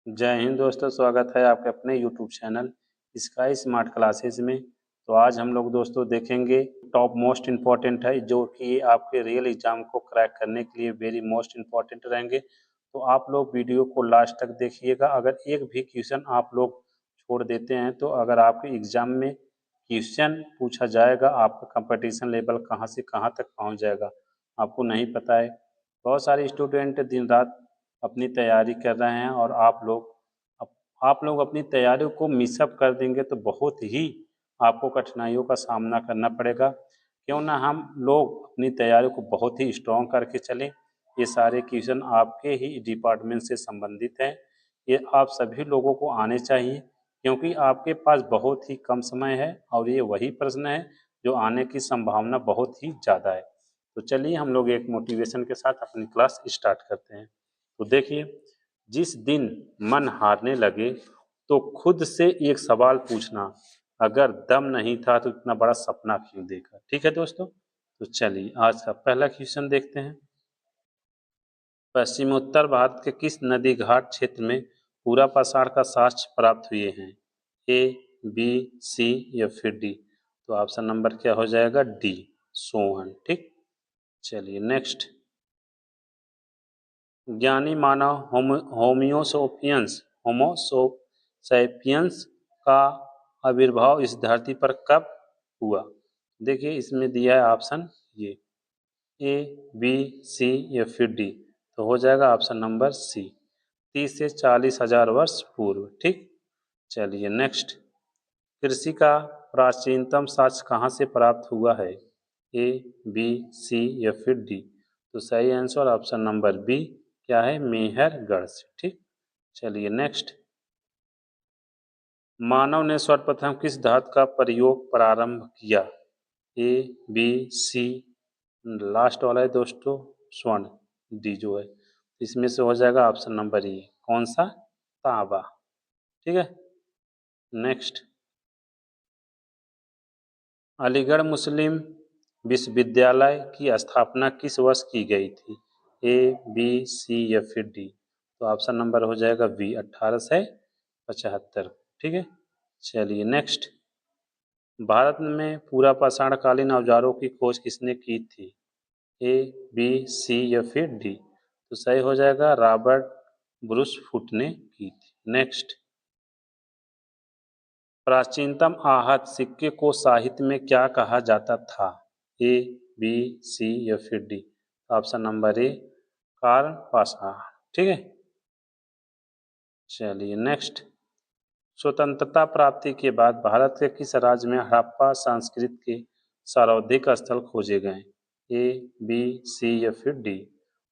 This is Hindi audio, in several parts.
जय हिंद दोस्तों, स्वागत है आपके अपने YouTube channel sky smart classes में। तो आज हम लोग दोस्तों देखेंगे टॉप मोस्ट इम्पॉर्टेंट है जो कि आपके रियल एग्जाम को क्रैक करने के लिए वेरी मोस्ट इम्पॉर्टेंट रहेंगे। तो आप लोग वीडियो को लास्ट तक देखिएगा। अगर एक भी क्वेश्चन आप लोग छोड़ देते हैं तो अगर आपके एग्जाम में क्वेश्चन पूछा जाएगा, आपका कंपटीशन लेवल कहाँ से कहाँ तक पहुँच जाएगा आपको नहीं पता है। बहुत सारे स्टूडेंट दिन रात अपनी तैयारी कर रहे हैं और आप लोग अपनी तैयारियों को मिसअप कर देंगे तो बहुत ही आपको कठिनाइयों का सामना करना पड़ेगा। क्यों ना हम लोग अपनी तैयारियों को बहुत ही स्ट्रॉन्ग करके चलें। ये सारे क्वेश्चन आपके ही डिपार्टमेंट से संबंधित हैं। ये आप सभी लोगों को आने चाहिए क्योंकि आपके पास बहुत ही कम समय है और ये वही प्रश्न है जो आने की संभावना बहुत ही ज़्यादा है। तो चलिए हम लोग एक मोटिवेशन के साथ अपनी क्लास स्टार्ट करते हैं। तो देखिए, जिस दिन मन हारने लगे तो खुद से एक सवाल पूछना, अगर दम नहीं था तो इतना बड़ा सपना क्यों देखा। ठीक है दोस्तों, तो चलिए आज का पहला क्वेश्चन देखते हैं। पश्चिमोत्तर भारत के किस नदी घाट क्षेत्र में पूरा पाषाण का साक्ष्य प्राप्त हुए हैं? ए, बी, सी या फिर डी। तो ऑप्शन नंबर क्या हो जाएगा? डी, सोहन। ठीक, चलिए नेक्स्ट। ज्ञानी मानव होमोसैपियंस का आविर्भाव इस धरती पर कब हुआ? देखिए इसमें दिया है ऑप्शन ये, ए, बी, सी या फिर डी। तो हो जाएगा ऑप्शन नंबर सी, 30 से 40,000 वर्ष पूर्व। ठीक, चलिए नेक्स्ट। कृषि का प्राचीनतम साक्ष्य कहाँ से प्राप्त हुआ है? ए, बी, सी या फिर डी। तो सही आंसर ऑप्शन नंबर बी क्या है? मेहरगढ़ से। ठीक, चलिए नेक्स्ट। मानव ने सर्वप्रथम किस धातु का प्रयोग प्रारंभ किया? ए, बी, सी, लास्ट वाला है दोस्तों स्वर्ण, डी जो है। इसमें से हो जाएगा ऑप्शन नंबर ए, कौन सा? तांबा। ठीक है, नेक्स्ट। अलीगढ़ मुस्लिम विश्वविद्यालय की स्थापना किस वर्ष की गई थी? ए, बी, सी या फिर डी। तो ऑप्शन नंबर हो जाएगा बी, 1875। ठीक है, चलिए नेक्स्ट। भारत में पूरा पाषाण कालीन औजारों की खोज किसने की थी? ए, बी, सी या फिर डी। तो सही हो जाएगा रॉबर्ट ब्रूस फुट ने की थी। नेक्स्ट। प्राचीनतम आहत सिक्के को साहित्य में क्या कहा जाता था? ए, बी, सी या फिर डी। ऑप्शन नंबर ए, कार्ल पाषाण। ठीक है, चलिए नेक्स्ट। स्वतंत्रता प्राप्ति के बाद भारत के किस राज्य में हड़प्पा संस्कृति के सर्वाधिक स्थल खोजे गए? ए, बी, सी या फिर डी।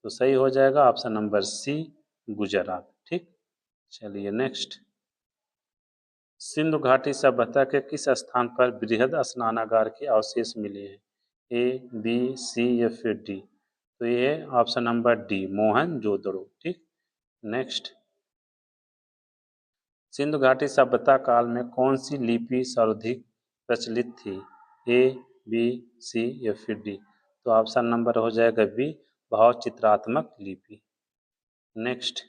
तो सही हो जाएगा ऑप्शन नंबर सी, गुजरात। ठीक, चलिए नेक्स्ट। सिंधु घाटी सभ्यता के किस स्थान पर बृहद स्नानागार के अवशेष मिले हैं? ए, बी, सी या फिर डी। तो ये है ऑप्शन नंबर डी, मोहनजोदड़ो। ठीक, नेक्स्ट। सिंधु घाटी सभ्यता काल में कौन सी लिपि सर्वाधिक प्रचलित थी? ए, बी, सी या फिर डी। तो ऑप्शन नंबर हो जाएगा बी, भाव चित्रात्मक लिपि। नेक्स्ट।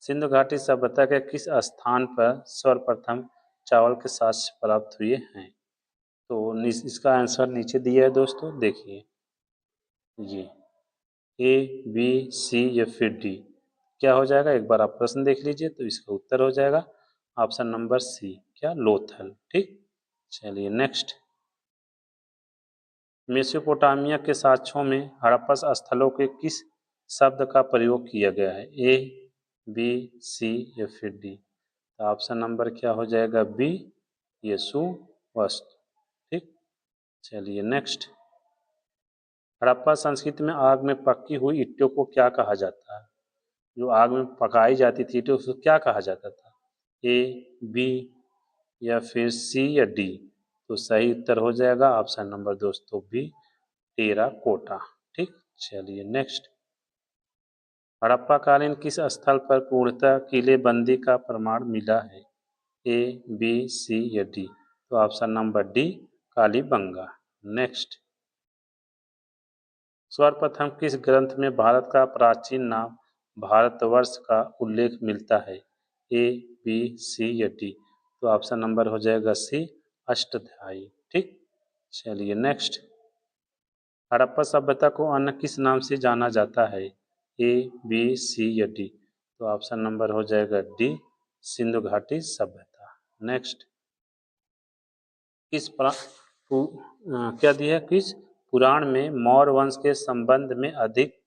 सिंधु घाटी सभ्यता के किस स्थान पर सर्वप्रथम चावल के साक्ष्य प्राप्त हुए हैं? तो इसका आंसर नीचे दिया है दोस्तों, देखिए ये, ए, बी, सी या फिर डी। क्या हो जाएगा? एक बार आप प्रश्न देख लीजिए तो इसका उत्तर हो जाएगा ऑप्शन नंबर सी, क्या? लोथल। ठीक, चलिए नेक्स्ट। मेसोपोटामिया के साक्ष्यों में हड़प्पा स्थलों के किस शब्द का प्रयोग किया गया है? ए, बी, सी या फिर डी। तो ऑप्शन नंबर क्या हो जाएगा? बी, यीशु वस्तु। ठीक, चलिए नेक्स्ट। हड़प्पा संस्कृति में आग में पकी हुई ईंटों को क्या कहा जाता है? जो आग में पकाई जाती थी तो उसको क्या कहा जाता था? ए, बी या फिर सी या डी। तो सही उत्तर हो जाएगा ऑप्शन नंबर दोस्तों बी, टेराकोटा। ठीक, चलिए नेक्स्ट। हड़प्पा कालीन किस स्थल पर पूर्णतः किलेबंदी का प्रमाण मिला है? ए, बी, सी या डी। तो option number D, Kalibanga. Next. सर्वप्रथम किस ग्रंथ में भारत का प्राचीन नाम भारतवर्ष का उल्लेख मिलता है? ए, बी, सी या डी? तो ऑप्शन नंबर हो जाएगा सी, अष्टध्यायी। ठीक, चलिए नेक्स्ट। हड़प्पा सभ्यता को अन्य किस नाम से जाना जाता है? ए, बी, सी या डी? तो ऑप्शन नंबर हो जाएगा डी, सिंधु घाटी सभ्यता। नेक्स्ट। किस क्या दिया? किस पुराण में मौर्य वंश के संबंध में अधिक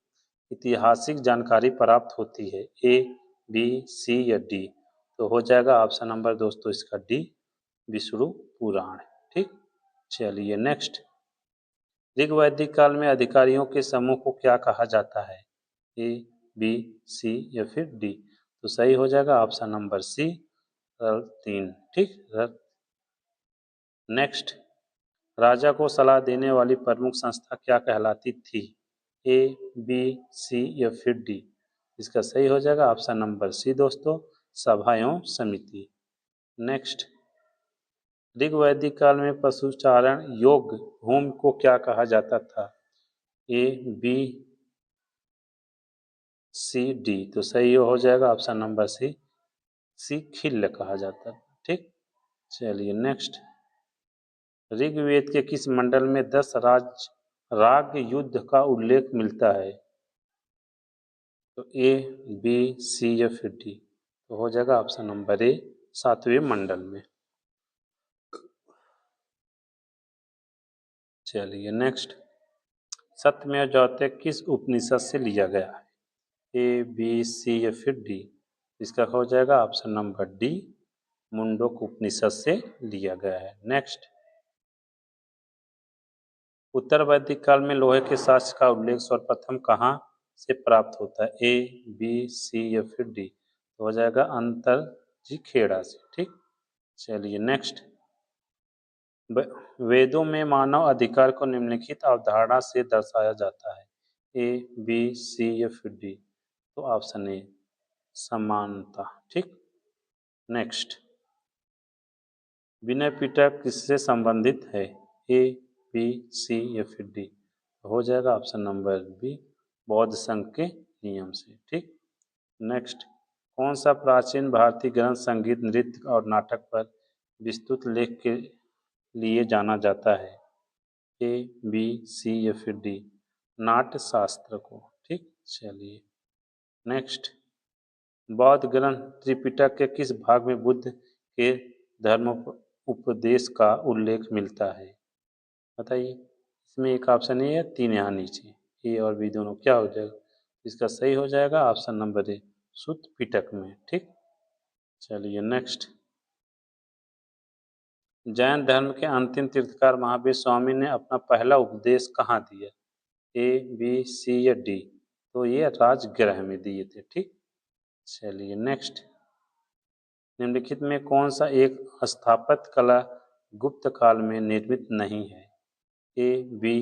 ऐतिहासिक जानकारी प्राप्त होती है? ए, बी, सी या डी? तो हो जाएगा ऑप्शन नंबर दोस्तों इसका डी, विष्णु पुराण। ठीक, चलिए नेक्स्ट। ऋग वैदिक काल में अधिकारियों के समूह को क्या कहा जाता है? ए, बी, सी या फिर डी? तो सही हो जाएगा ऑप्शन नंबर सी, तीन। ठीक, नेक्स्ट। राजा को सलाह देने वाली प्रमुख संस्था क्या कहलाती थी? ए, बी, सी या फिर डी? इसका सही हो जाएगा ऑप्शन नंबर सी दोस्तों, सभा एवं समिति। नेक्स्ट। ऋग वैदिक काल में पशुचारण योग्य भूमि को क्या कहा जाता था? A, B, C, D? तो सही हो जाएगा ऑप्शन नंबर सी, खिल्ल कहा जाता है। ठीक, चलिए नेक्स्ट। ऋग्वेद के किस मंडल में 10 राग युद्ध का उल्लेख मिलता है? तो ए, बी, सी या फिर डी? तो हो जाएगा ऑप्शन नंबर ए, 7वें मंडल में। चलिए नेक्स्ट। सत्यमेव जयते किस उपनिषद से लिया गया है? ए, बी, सी या फिर डी? इसका हो जाएगा ऑप्शन नंबर डी, मुंडक उपनिषद से लिया गया है। नेक्स्ट। उत्तर वैदिक काल में लोहे के शास्त्र का उल्लेख सर्वप्रथम कहाँ से प्राप्त होता है? ए, बी, सी या फिर डी? तो हो जाएगा अंतरजी खेड़ा से। ठीक, चलिए नेक्स्ट। वेदों में मानव अधिकार को निम्नलिखित अवधारणा से दर्शाया जाता है? ए, बी, सी या फिर डी? तो ऑप्शन ए, समानता। ठीक, नेक्स्ट। विनय पिटक किससे संबंधित है? ए, बी, सी या फिर डी? हो जाएगा ऑप्शन नंबर बी, बौद्ध संघ के नियम से। ठीक, नेक्स्ट। कौन सा प्राचीन भारतीय ग्रंथ संगीत, नृत्य और नाटक पर विस्तृत लेख के लिए जाना जाता है? ए, बी, सी या फिर डी? नाट्य शास्त्र को। ठीक, चलिए नेक्स्ट। बौद्ध ग्रंथ त्रिपिटक के किस भाग में बुद्ध के धर्म उपदेश का उल्लेख मिलता है? बताइए। इसमें एक ऑप्शन ए है, 3 यहाँ नीचे, ए और बी दोनों। क्या हो जाएगा? इसका सही हो जाएगा ऑप्शन नंबर ए, सुत्त पिटक में। ठीक, चलिए नेक्स्ट। जैन धर्म के अंतिम तीर्थकार महावीर स्वामी ने अपना पहला उपदेश कहाँ दिया? ए, बी, सी या डी? तो ये राजगृह में दिए थे। ठीक, चलिए नेक्स्ट। निम्नलिखित में कौन सा एक स्थापत्य कला गुप्त काल में निर्मित नहीं है? ए, बी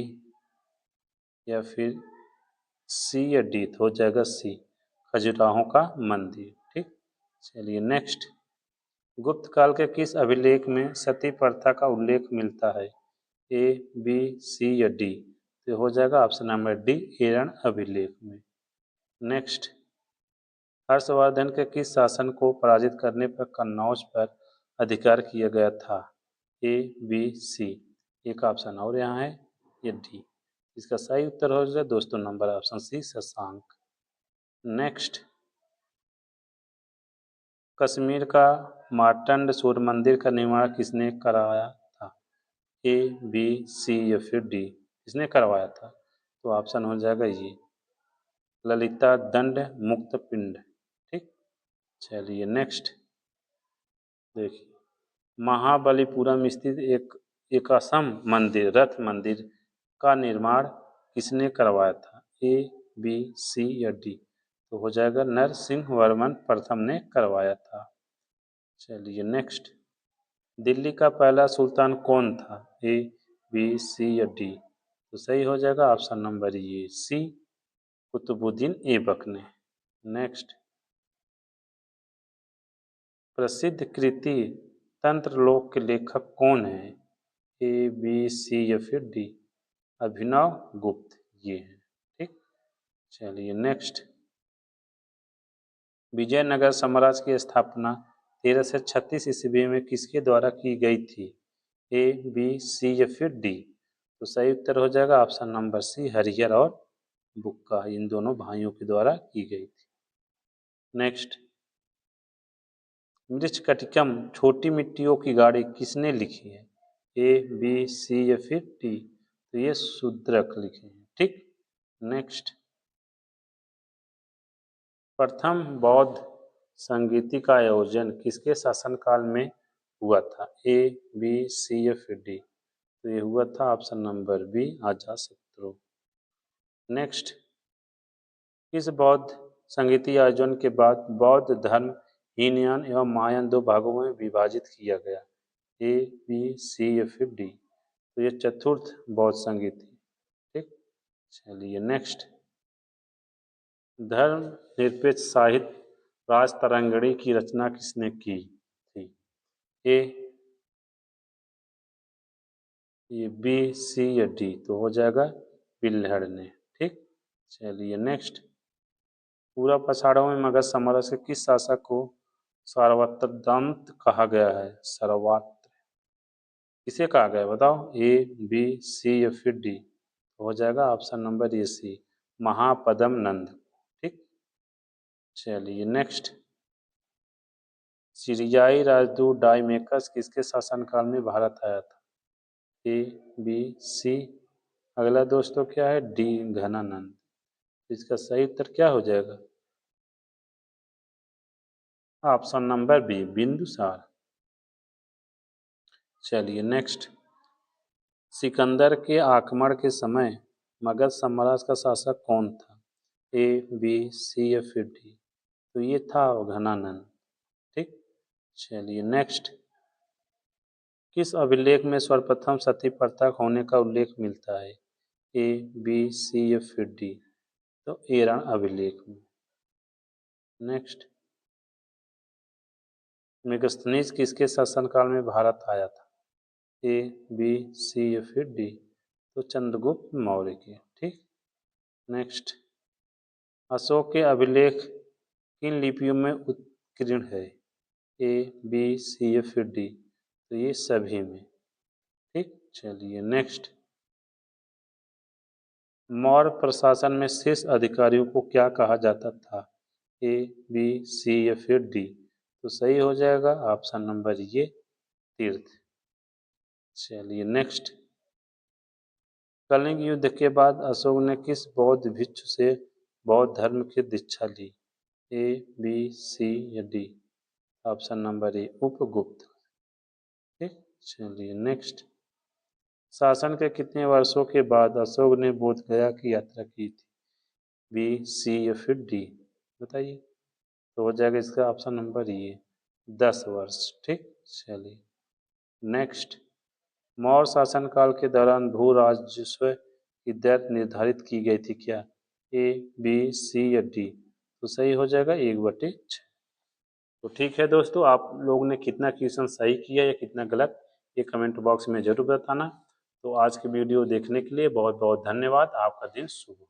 या फिर सी या डी? तो हो जाएगा सी, खजुराहों का मंदिर। ठीक, चलिए नेक्स्ट। गुप्त काल के किस अभिलेख में सती प्रथा का उल्लेख मिलता है? ए, बी, सी या डी? तो हो जाएगा ऑप्शन नंबर डी, एरण अभिलेख में। नेक्स्ट। हर्षवर्धन के किस शासन को पराजित करने पर कन्नौज पर अधिकार किया गया था? ए, बी, सी? एक ऑप्शन और यहाँ है, ये डी। इसका सही उत्तर हो जाए दोस्तों number option C, Shashank. Next. Kashmir का मार्तंड सूर्य मंदिर का निर्माण किसने कराया था? ए, बी, सी या फिर डी? किसने करवाया था? तो ऑप्शन हो जाएगा ये, ललिता दंड मुक्त पिंड। ठीक, चलिए नेक्स्ट। देखिए, महाबलीपुरम स्थित एक असम मंदिर, रथ मंदिर का निर्माण किसने करवाया था? ए, बी, सी या डी? तो हो जाएगा नरसिंह वर्मन प्रथम ने करवाया था। चलिए नेक्स्ट। दिल्ली का पहला सुल्तान कौन था? ए, बी, सी या डी? तो सही हो जाएगा ऑप्शन नंबर ये, सी, कुतुबुद्दीन ऐबक ने। नेक्स्ट। प्रसिद्ध कृति तंत्रलोक के लेखक कौन है? ए, बी, सी या फिर डी? अभिनव गुप्त ये है। ठीक, चलिए नेक्स्ट। विजयनगर साम्राज्य की स्थापना 1336 ईस्वी में किसके द्वारा की गई थी? ए, बी, सी या फिर डी? तो सही उत्तर हो जाएगा ऑप्शन नंबर सी, हरिहर और बुक्का, इन दोनों भाइयों के द्वारा की गई थी। नेक्स्ट, मृच्छकटिकम छोटी मिट्टियों की गाड़ी किसने लिखी है? ए, बी, सी या फिर डी? तो ये शूद्रक लिखे हैं। ठीक। नेक्स्ट, प्रथम बौद्ध संगीति का आयोजन किसके शासनकाल में हुआ था? ए, बी, सी या फिर डी? तो ये हुआ था option number B, Ajatashatru. Next, इस बौद्ध संगीति आयोजन के बाद बौद्ध धर्म हीनयान एवं महायान दो भागों में विभाजित किया गया? ए, बी, सी या फिर डी? तो ये चतुर्थ बौद्ध संगीति। ठीक। चलिए नेक्स्ट, धर्म निरपेक्ष साहित्य राजतरंगिणी की रचना किसने की थी? ए, ये बी, सी या डी? तो हो जाएगा पिल्हड़ ने। ठीक। चलिए नेक्स्ट, पूरा पछाड़ों में मगध साम्राज्य के किस शासक को सर्वत्र कहा गया है? सर्वत्र किसे कहा गया बताओ? ए, बी, सी या फिर डी? तो हो जाएगा ऑप्शन नंबर ए, सी, महापद्म नंद। ठीक। चलिए नेक्स्ट, सीरियाई राजदूत डाइमेकस किसके शासनकाल में भारत आया था? A, B, C? अगला दोस्तों क्या है? डी, घनानंद। इसका सही उत्तर क्या हो जाएगा? Option number B, Bindusara. चलिए नेक्स्ट, सिकंदर के आक्रमण के समय मगध साम्राज्य का शासक कौन था? ए, बी, सी या फिर डी? तो ये था घनानंद। ठीक। चलिए नेक्स्ट, किस अभिलेख में सर्वप्रथम सती प्रथा होने का उल्लेख मिलता है? ए, बी, सी या फिर डी? तो एरन अभिलेख में। नेक्स्ट, मेगस्थनीज किसके शासनकाल में भारत आया था? ए, बी, सी या फिर डी? तो चंद्रगुप्त मौर्य के। ठीक। नेक्स्ट, अशोक के अभिलेख किन लिपियों में उत्कीर्ण है? ए, बी, सी या फिर डी? तो ये सभी में। ठीक। चलिए नेक्स्ट, मौर्य प्रशासन में शीर्ष अधिकारियों को क्या कहा जाता था? ए, बी, सी या फिर डी? तो सही हो जाएगा ऑप्शन नंबर ये, तीर्थ। चलिए नेक्स्ट, कलिंग युद्ध के बाद अशोक ने किस बौद्ध भिक्षु से बौद्ध धर्म की दीक्षा ली? ए, बी, सी या डी? ऑप्शन नंबर ए, उपगुप्त। ठीक। चलिए नेक्स्ट, शासन के कितने वर्षों के बाद अशोक ने बोध गया की यात्रा की थी? बी, सी या फिर डी? बताइए। तो हो जाएगा इसका ऑप्शन नंबर ये, 10 वर्ष। ठीक। चलिए नेक्स्ट, मौर्य शासनकाल के दौरान भू राजस्व की दर निर्धारित की गई थी क्या? ए, बी, सी या डी? तो सही हो जाएगा 1/6। तो ठीक है दोस्तों, आप लोग ने कितना क्वेश्चन सही किया या कितना गलत, ये कमेंट बॉक्स में जरूर बताना। तो आज की वीडियो देखने के लिए बहुत बहुत धन्यवाद। आपका दिन शुभ हो।